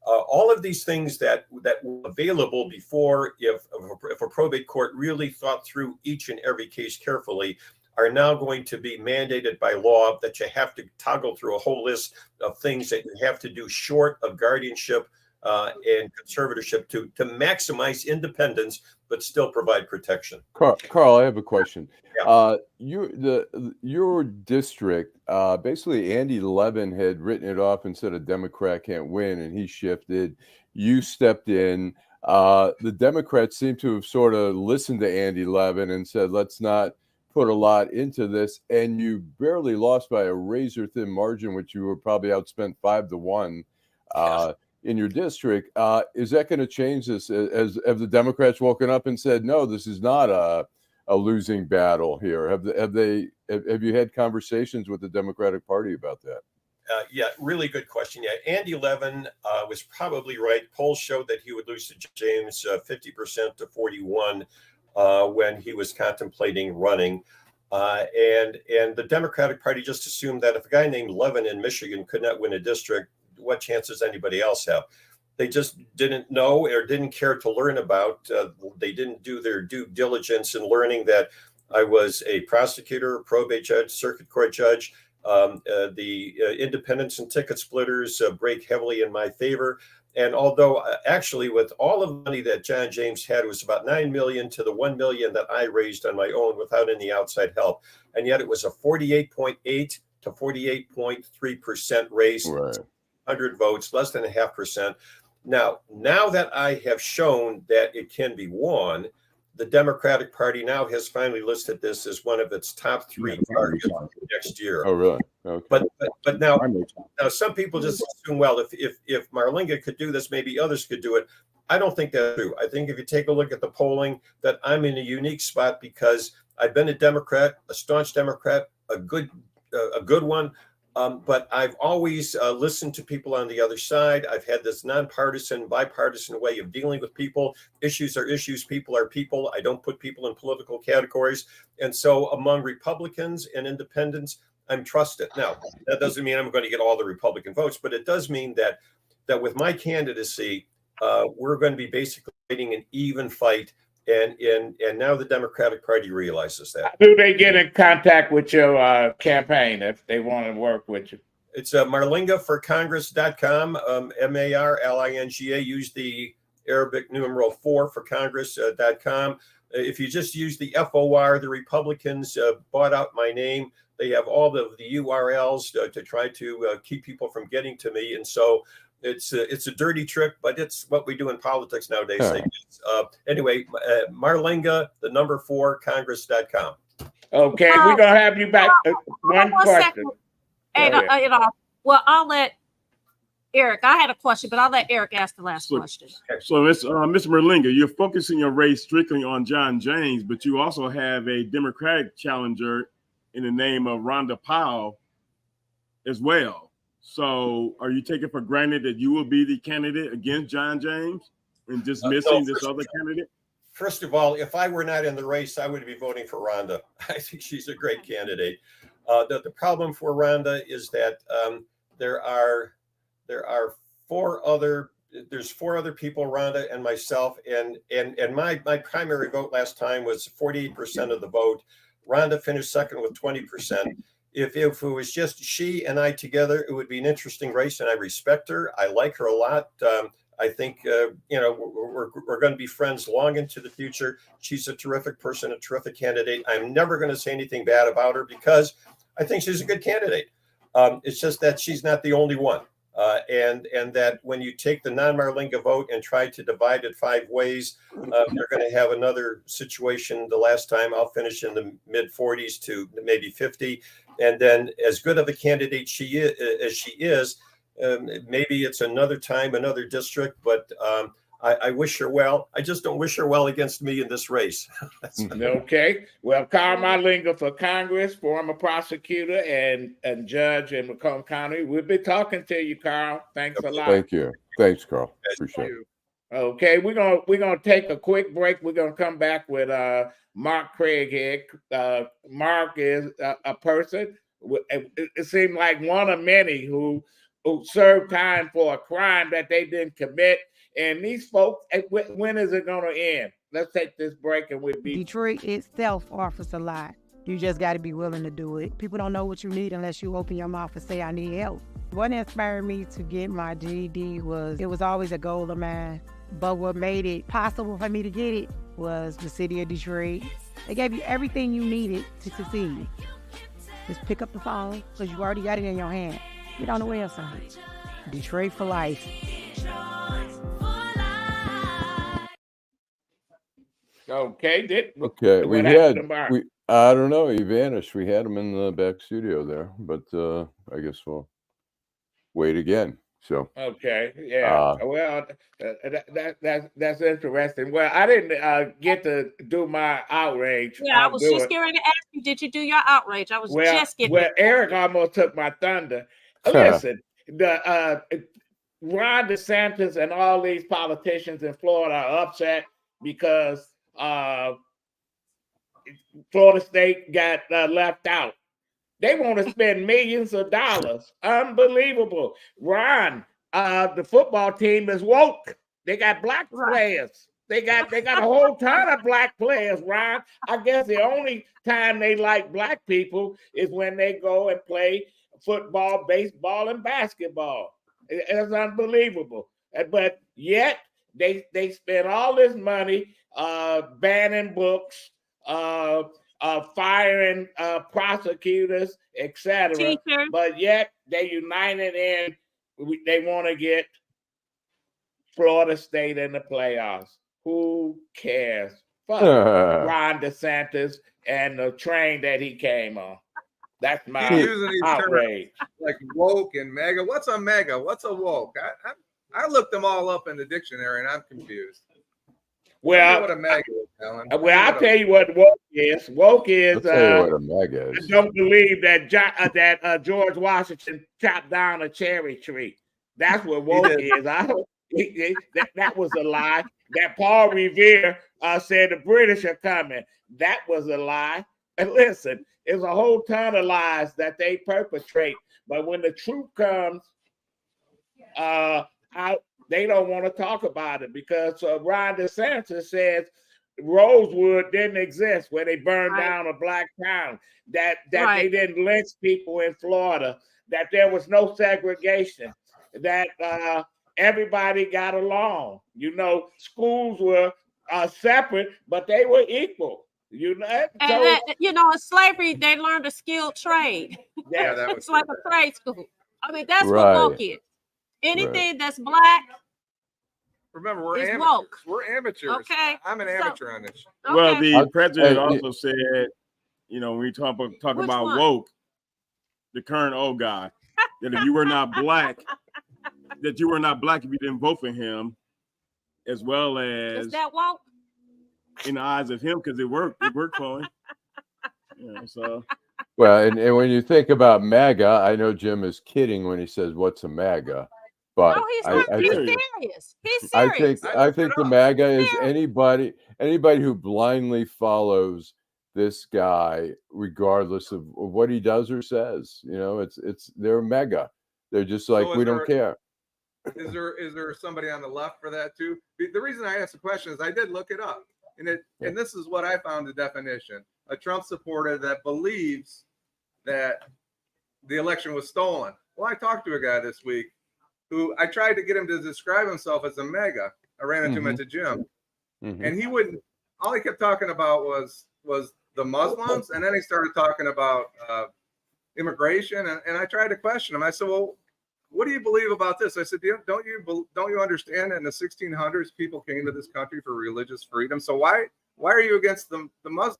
All of these things that were available before, if a probate court really thought through each and every case carefully, are now going to be mandated by law, that you have to toggle through a whole list of things that you have to do short of guardianship and conservatorship to maximize independence, but still provide protection. Carl, I have a question. Yeah. Your district, basically Andy Levin had written it off and said a Democrat can't win, and he shifted. You stepped in. The Democrats seem to have sort of listened to Andy Levin and said, let's not put a lot into this, and you barely lost by a razor-thin margin, which you were probably outspent 5-1 in your district. Is that going to change this? Have the Democrats woken up and said, no, this is not a losing battle here? Have you had conversations with the Democratic Party about that? Yeah, really good question. Yeah, Andy Levin was probably right. Polls showed that he would lose to James 50% to 41 when he was contemplating running. And the Democratic Party just assumed that if a guy named Levin in Michigan could not win a district, what chances anybody else have? They just didn't know or didn't care to learn about. They didn't do their due diligence in learning that I was a prosecutor, probate judge, circuit court judge. The independents and ticket splitters break heavily in my favor. And although actually with all of the money that John James had, it was about $9 million to the $1 million that I raised on my own without any outside help. And yet it was a 48.8 to 48.3% race, right. 100 votes, less than 0.5%. Now that I have shown that it can be won, the Democratic Party now has finally listed this as one of its top 3 targets next year. Oh, really? Okay. But now some people just assume, well, if Marlinga could do this, maybe others could do it. I don't think that's true. I think if you take a look at the polling, that I'm in a unique spot because I've been a Democrat, a staunch Democrat, a good one. But I've always listened to people on the other side. I've had this nonpartisan, bipartisan way of dealing with people. Issues are issues. People are people. I don't put people in political categories. And so among Republicans and independents, I'm trusted. Now, that doesn't mean I'm going to get all the Republican votes, but it does mean that with my candidacy, we're going to be basically fighting an even fight. And now the Democratic Party realizes that. How do they get in contact with your campaign if they want to work with you? It's marlingaforcongress.com, Marlinga. Use the Arabic numeral 4 for Congress.com. If you just use the FOR, the Republicans bought out my name. They have all of the URLs to try to keep people from getting to me. And so it's a dirty trick, but it's what we do in politics nowadays. Anyway, Marlinga, the number 4, Congress.com. Okay, we're gonna have you back. One question. Well, I'll let Eric. I had a question, but I'll let Eric ask the last question. So it's Mr. Marlinga, you're focusing your race strictly on John James, but you also have a Democratic challenger in the name of Rhonda Powell as well. So are you taking for granted that you will be the candidate against John James and dismissing this other candidate? First of all, if I were not in the race, I would be voting for Rhonda. I think she's a great candidate. The problem for Rhonda is that there are 4 other people, Rhonda and myself, and my primary vote last time was 48% of the vote. Rhonda finished second with 20%. If it was just she and I together, it would be an interesting race, and I respect her. I like her a lot. I think we're going to be friends long into the future. She's a terrific person, a terrific candidate. I'm never going to say anything bad about her because I think she's a good candidate. It's just that she's not the only one. And that when you take the non-Marlinga vote and try to divide it 5 ways, they're going to have another situation. The last time I'll finish in the mid 40s to maybe 50. And then as good of a candidate as she is, maybe it's another time, another district, but I wish her well. I just don't wish her well against me in this race. Okay. Well, Carl Marlinga for Congress, former prosecutor and judge in Macomb County. We'll be talking to you, Carl. Thanks a lot. Thank you. Thanks, Carl. Appreciate it. Okay, we're gonna take a quick break. We're gonna come back with Mark Craighead. Mark is a person. It seemed like one of many who served time for a crime that they didn't commit. And these folks, when is it going to end? Let's take this break and we'll be. Detroit itself offers a lot. You just got to be willing to do it. People don't know what you need unless you open your mouth and say, I need help. What inspired me to get my GED was, it was always a goal of mine. But what made it possible for me to get it was the city of Detroit. They gave you everything you needed to succeed. Just pick up the phone because you already got it in your hand. Get on the website. Detroit for life. Okay, I don't know. He vanished. We had him in the back studio there, but I guess we'll wait again. So okay, yeah. Well, that's interesting. Well, I didn't get to do my outrage. Yeah, I was just getting ready to ask you, did you do your outrage? I was just getting. Well, Eric almost took my thunder. Listen, the Ron DeSantis and all these politicians in Florida are upset because Florida State got left out. They want to spend millions of dollars. Unbelievable. Ron, the football team is woke. They got black players. They got a whole ton of black players, Ron. I guess the only time they like black people is when they go and play football, baseball, and basketball. It's unbelievable. But yet they spend all this money banning books, firing prosecutors, etc. But yet they united in they want to get Florida State in the playoffs. Who cares? Fuck Ron DeSantis and the train that he came on. That's my outrage. Like woke and mega. What's a mega? What's a woke? I looked them all up in the dictionary and I'm confused. Well, what a mega is, Alan. Well, I'll tell you what woke is. Woke is what a mega is. I don't believe that George Washington chopped down a cherry tree. That's what woke is. That was a lie. That Paul Revere said the British are coming. That was a lie. And listen, there's a whole ton of lies that they perpetrate. But when the truth comes out, they don't want to talk about it because Ron DeSantis says Rosewood didn't exist where they burned down a black town, that they didn't lynch people in Florida, that there was no segregation, that everybody got along. You know, schools were separate, but they were equal. You know, and in slavery, they learned a skilled trade. Yeah, it's like a trade school. I mean, that's what woke is. Anything that's black. Remember, we're amateurs. Woke. We're amateurs. Okay. I'm an amateur on this. Okay. Well, the president also said, when we talk about woke, the current old guy, that if you were not black, if you didn't vote for him, as well as is that woke? In the eyes of him, because it worked for him. So. Well, and when you think about MAGA, I know Jim is kidding when he says, "What's a MAGA?" But no, he's not. He's serious. He's serious. I think the MAGA is anybody who blindly follows this guy, regardless of what he does or says. They're MAGA. They're just like, we don't care. Is there somebody on the left for that too? The reason I asked the question is I did look it up, and this is what I found the definition: a Trump supporter that believes that the election was stolen. Well, I talked to a guy this week who I tried to get him to describe himself as a MAGA. I ran into him at the gym, and he wouldn't. All he kept talking about was the Muslims, and then he started talking about immigration, and I tried to question him. I said, well, what do you believe about this? I said, don't you understand? In the 1600s, people came to this country for religious freedom. So why are you against the Muslims?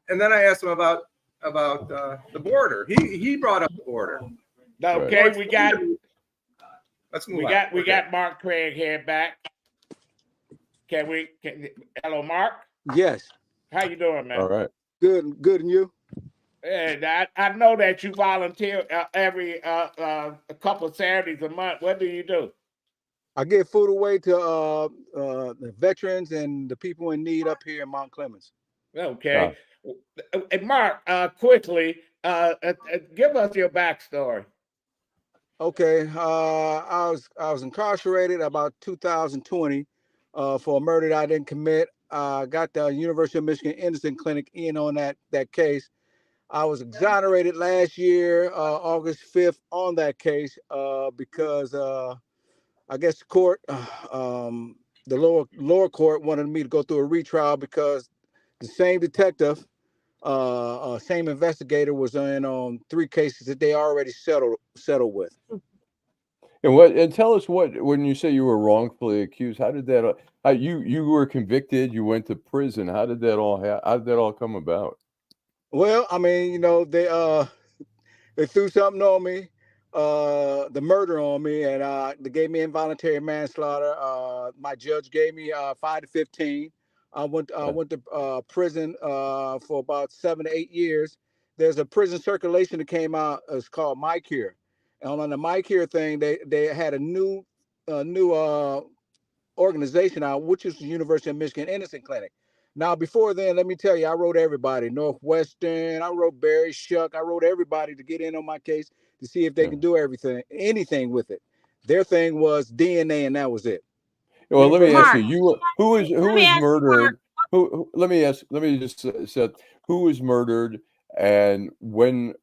And then I asked him about the border. He brought up the border. Okay, we got. Let's move We got Mark Craighead back. Hello, Mark. Yes. How you doing, man? All right. Good, and you? And I know that you volunteer every a couple of Saturdays a month. What do you do? I give food away to the veterans and the people in need up here in Mount Clemens. Okay. And Mark, quickly, give us your backstory. Okay. I was incarcerated about 2020 for a murder that I didn't commit. I got the University of Michigan Innocent Clinic in on that case. I was exonerated last year, August 5th, on that case because I guess the court, the lower court wanted me to go through a retrial because the same detective, same investigator was in on 3 cases that they already settled with. And tell us when you say you were wrongfully accused, how did that you were convicted, you went to prison, how did that all come about? Well, I mean, they threw something on me, the murder on me, and they gave me involuntary manslaughter. My judge gave me 5 to 15. I went to prison for about 7 to 8 years. There's a prison circulation that came out. It's called My Cure, and on the My Cure thing, they had a new organization out, which is the University of Michigan Innocent Clinic. Now, before then, let me tell you, I wrote everybody, Northwestern, I wrote Barry Shuck, I wrote everybody to get in on my case to see if they can do anything with it. Their thing was DNA, and that was it. Well, let me ask you, who was murdered? Let me just say, who was murdered, and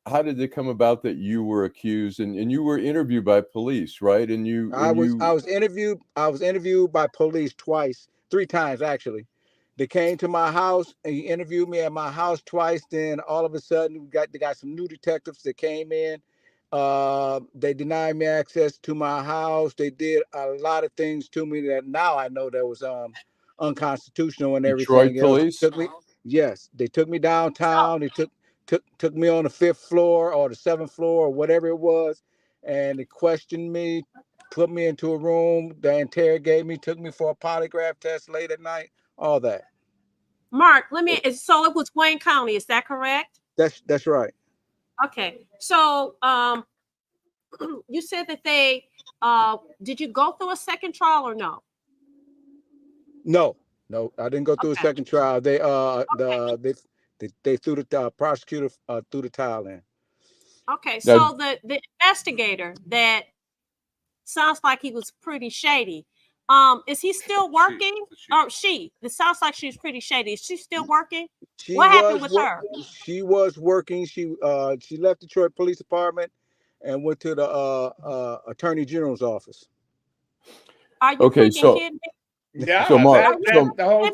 how did it come about that you were accused and you were interviewed by police, right? And I was interviewed by police 3 times actually. They came to my house and he interviewed me at my house twice. Then all of a sudden they got some new detectives that came in. They denied me access to my house. They did a lot of things to me that now I know that was unconstitutional and everything. Detroit police? Yes, they took me downtown. They took me on the 5th floor or the 7th floor or whatever it was, and they questioned me, put me into a room. They interrogated me, took me for a polygraph test late at night. All that. Mark, so it was Wayne County, is that correct? That's right. Okay. So you said that they did you go through a second trial or no? No, I didn't go through a second trial. They threw the prosecutor threw the towel in. Okay, so the investigator that sounds like he was pretty shady. Is he still working? She. It sounds like she's pretty shady. Is she still working? What happened with her? She was working. She left Detroit Police Department and went to the Attorney General's office. Are you kidding me? Yeah. So Mark, Mark.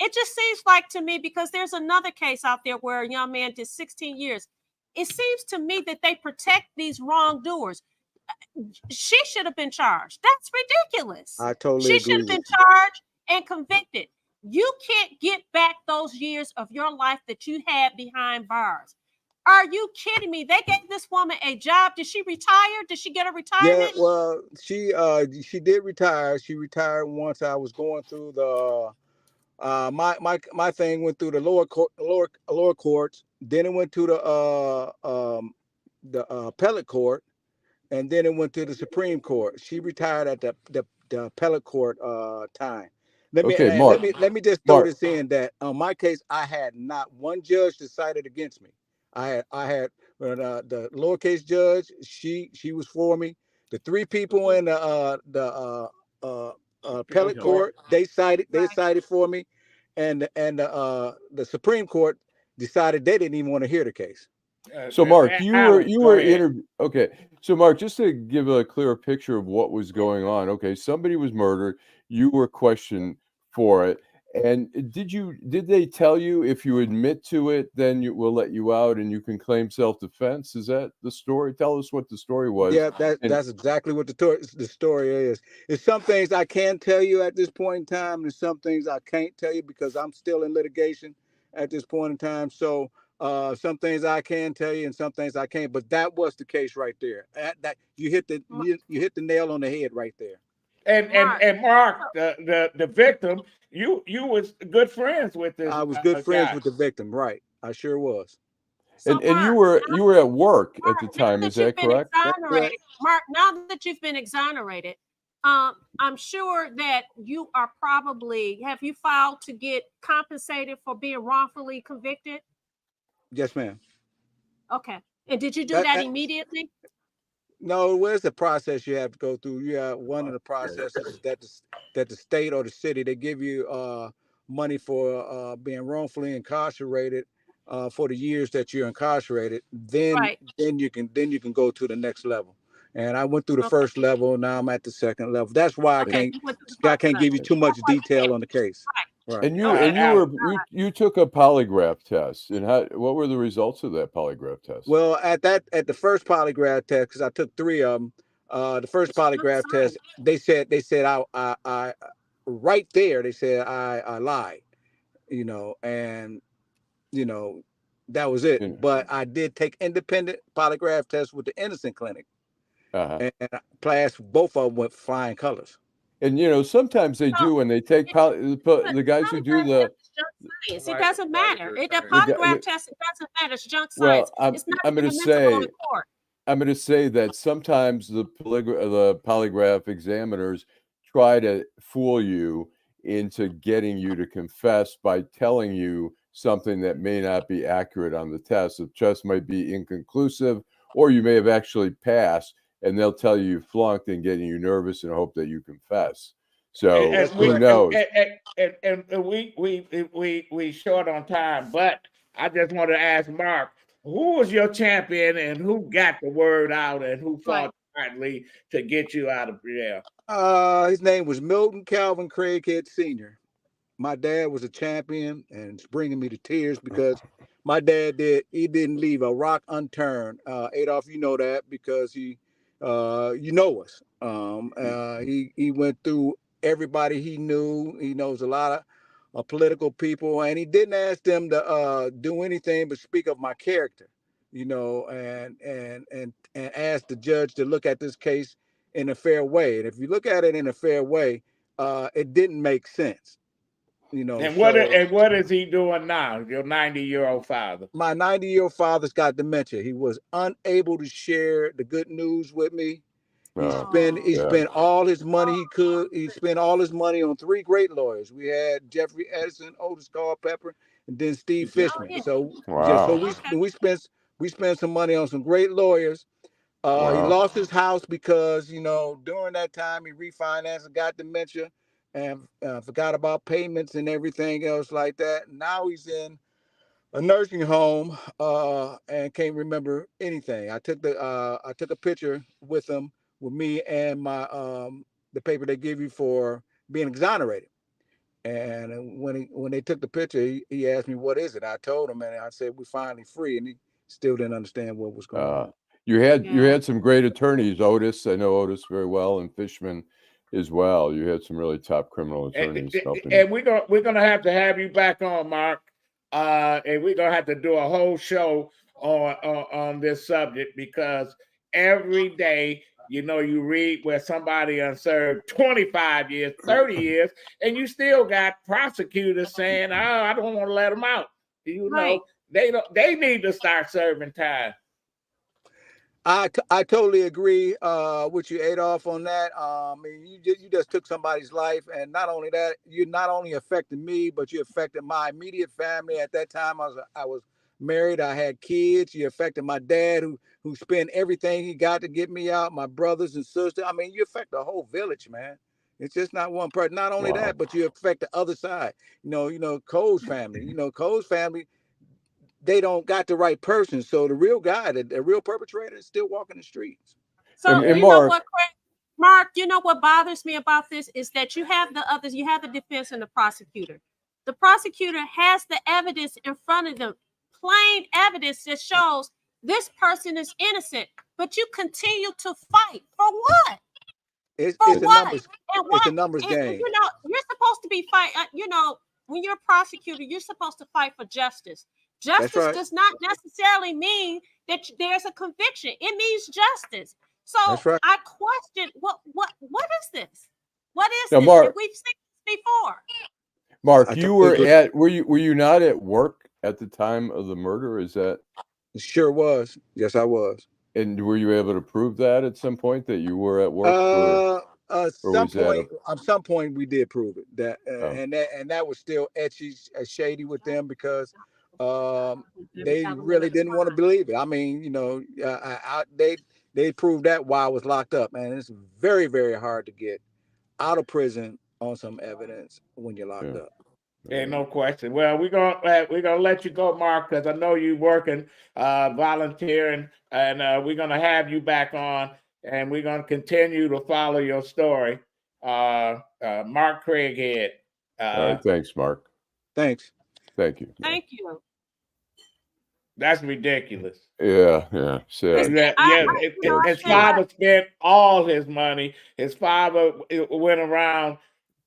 It just seems like to me, because there's another case out there where a young man did 16 years. It seems to me that they protect these wrongdoers. She should have been charged. That's ridiculous. I totally agree. She should have been charged and convicted. You can't get back those years of your life that you had behind bars. Are you kidding me? They gave this woman a job. Did she retire? Did she get a retirement? Yeah, well, she did retire. She retired once I was going through the my thing went through the lower courts. Then it went to the appellate court. And then it went to the Supreme Court. She retired at the appellate court time. Let me just throw this in that on my case, I had not one judge decided against me. I had the lowercase judge. She was for me. The 3 people in the appellate court, they sided for me, and the Supreme Court decided they didn't even want to hear the case. So Mark, you were interviewed. Okay, so Mark, just to give a clearer picture of what was going on. Okay, somebody was murdered. You were questioned for it, And did they tell you if you admit to it, then we'll let you out and you can claim self-defense? Is that the story? Tell us what the story was. Yeah, that's exactly what the story is. There's some things I can tell you at this point in time. There's some things I can't tell you because I'm still in litigation at this point in time. So some things I can tell you and some things I can't. But that was the case right there. That you hit the nail on the head right there. And Mark, the victim, you was good friends with this. I was good friends with the victim, right? I sure was. And you were at work at the time, is that correct? Mark, now that you've been exonerated, I'm sure that you are probably, have you filed to get compensated for being wrongfully convicted? Yes, ma'am. Okay. And did you do that immediately? No, where's the process you have to go through? Yeah, one of the processes is that the state or the city, they give you money for being wrongfully incarcerated for the years that you're incarcerated. Then you can go to the next level. And I went through the first level. Now I'm at the second level. That's why I can't give you too much detail on the case. Right. And you took a polygraph test. And what were the results of that polygraph test? Well, at the first polygraph test, because I took 3 of them. The first polygraph test, they said I right there. They said I lied, and that was it. But I did take independent polygraph tests with the Innocent Clinic, and I passed both of them with flying colors. And sometimes they do when they take the guys who do the. It doesn't matter. The polygraph test, it doesn't matter. It's junk science. Well, I'm going to say that sometimes the polygraph examiners try to fool you into getting you to confess by telling you something that may not be accurate on the test. The test might be inconclusive, or you may have actually passed, and they'll tell you flunked and getting you nervous and hope that you confess. So who knows? And we short on time, but I just want to ask Mark, who was your champion and who got the word out and who fought hardly to get you out of jail? His name was Milton Calvin Craighead Sr. My dad was a champion, and it's bringing me to tears because my dad didn't leave a rock unturned. Adolph, you know that because he us. He went through everybody he knew. He knows a lot of political people, and he didn't ask them to do anything but speak of my character, and ask the judge to look at this case in a fair way. And if you look at it in a fair way, it didn't make sense. And what is he doing now? Your 90-year-old father. My 90-year-old father's got dementia. He was unable to share the good news with me. He spent all his money he could. He spent all his money on 3 great lawyers. We had Jeffrey Edison, Otis Culpepper, and then Steve Fishman. So we spent some money on some great lawyers. He lost his house because during that time he refinanced and got dementia. And forgot about payments and everything else like that. Now he's in a nursing home and can't remember anything. I took a picture with him, with me and my the paper they give you for being exonerated. And when they took the picture, he asked me, "What is it?" I told him, and I said, "We're finally free." And he still didn't understand what was going on. You had some great attorneys, Otis. I know Otis very well, and Fishman as well. You had some really top criminal attorneys helping. And we're gonna have to have you back on, Mark. And we're gonna have to do a whole show on this subject because every day, you read where somebody served 25 years, 30 years, and you still got prosecutors saying, "Oh, I don't want to let them out." They need to start serving time. I totally agree with you, Adolph, on that. You just took somebody's life, and not only that, you not only affected me, but you affected my immediate family. At that time, I was married. I had kids. You affected my dad, who spent everything he got to get me out. My brothers and sisters. You affect the whole village, man. It's just not one person. Not only that, but you affect the other side. Cole's family. Cole's family. They don't got the right person. So the real guy, the real perpetrator, is still walking the streets. So you know what, Mark, what bothers me about this is that you have the others, you have the defense and the prosecutor. The prosecutor has the evidence in front of them, plain evidence that shows this person is innocent, but you continue to fight for what? It's For a what? numbers. And It's a what? numbers And, game. you know, you're supposed to be fight. You know, when you're a prosecutor, you're supposed to fight for justice. Justice right. does not necessarily mean that there's a conviction. It means justice. So That's right. I question what is this? What is Now, this? Mark, We've seen this before. Mark, I you totally agree. were you not at work at the time of the murder? Is that? Sure was. Yes, I was. And were you able to prove that at some point that you were at work for? Or was that At some point we did prove it that Oh. and that was still etchy shady with them because they really didn't want to believe it. I mean, you know, they proved that while I was locked up, man. It's very, very hard to get out of prison on some evidence when you're locked up. Ain't no question. Well, we're gonna let you go, Mark, because I know you working, volunteering, and we're gonna have you back on, and we're gonna continue to follow your story. Mark Craighead. All right, thanks, Mark. Thanks. Thank you. Thank you. That's ridiculous. Yeah. So His father spent all his money. His father went around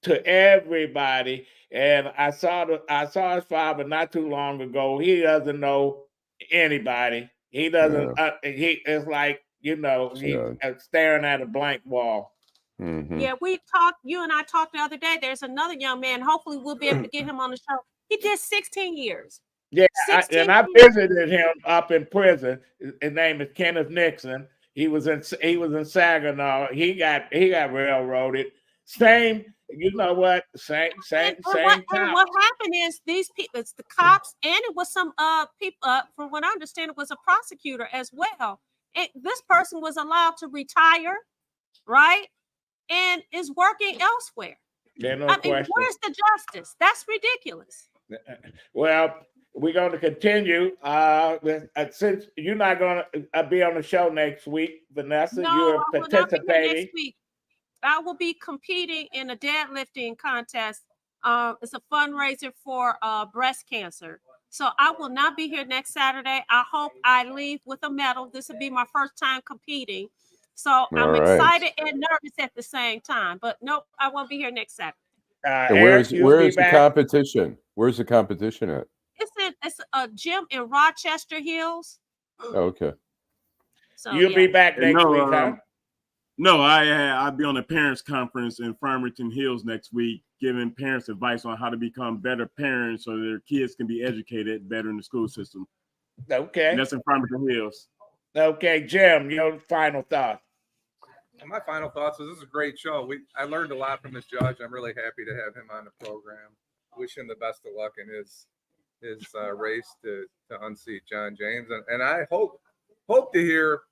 to everybody, and I saw his father not too long ago. He doesn't know anybody. He doesn't. He is like, you know, he's staring at a blank wall. Mm-hmm. Yeah, we talked. You and I talked the other day. There's another young man. Hopefully, we'll be able to get him on the show. He did 16 years. Yeah, I visited him up in prison. His name is Kenneth Nixon. He was in Saginaw. He got railroaded. Same, you know what? Same. And what happened is these people, it's the cops, and it was some people. From what I understand, it was a prosecutor as well. This person was allowed to retire, right, and is working elsewhere. Yeah, no I mean, question. where's the justice? That's ridiculous. Well, we're going to continue. Since you're not going to be on the show next week, Vanessa, No, you're I will not be here participating. next week. I will be competing in a deadlifting contest. It's a fundraiser for breast cancer. So I will not be here next Saturday. I hope I leave with a medal. This will be my first time competing. So I'm excited and nervous at the same time. But nope, I won't be here next Saturday. Where's the competition? Where's the competition at? It's a gym in Rochester Hills. Okay. So you'll be back next week, huh? No, I'll be on a parents conference in Farmington Hills next week, giving parents advice on how to become better parents so their kids can be educated better in the school system. Okay. And that's in Farmington Hills. Okay, Jim, your final thought. My final thoughts is this is a great show. I learned a lot from this judge. I'm really happy to have him on the program. Wish him the best of luck in his race to unseat John James, and I hope to hear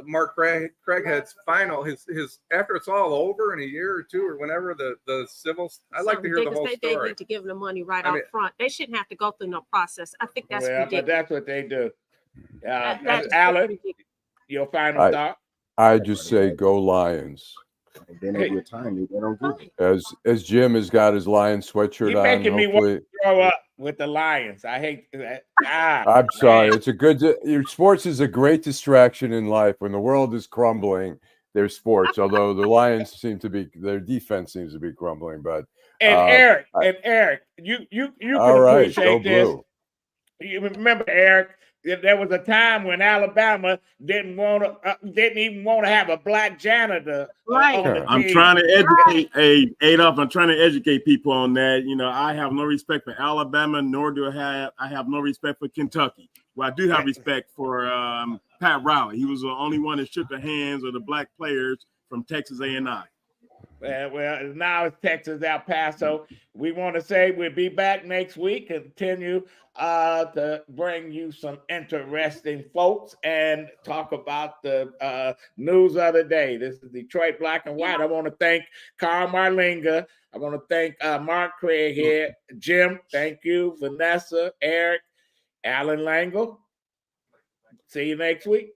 Mark Craighead's final his after it's all over in a year or two or whenever the civil. I'd like to hear the whole story. They need to give them the money right out front. They shouldn't have to go through no process. I think that's ridiculous. But that's what they do. Allan, your final thought. I just say go Lions. Then at your time, they don't do it. As Jim has got his Lions sweatshirt You're making me want to grow up with the Lions. I hate that. I'm sorry. It's a good. Sports is a great distraction in life. When the world is crumbling, there's sports. Although the Lions their defense seems to be crumbling. But Eric, you can appreciate this. You remember, Eric? There was a time when Alabama didn't even want to have a black janitor. Right. I'm trying to educate Adolph. I'm trying to educate people on that. You know, I have no respect for Alabama, nor do I have no respect for Kentucky. Well, I do have respect for Pat Riley. He was the only one that shook the hands of the black players from Texas A&I. Well, now it's Texas El Paso. We want to say we'll be back next week, continue to bring you some interesting folks and talk about the news of the day. This is Detroit Black and White. I want to thank Carl Marlinga. I want to thank Mark Craighead. Jim, thank you. Vanessa, Eric, Allan Lengel. See you next week.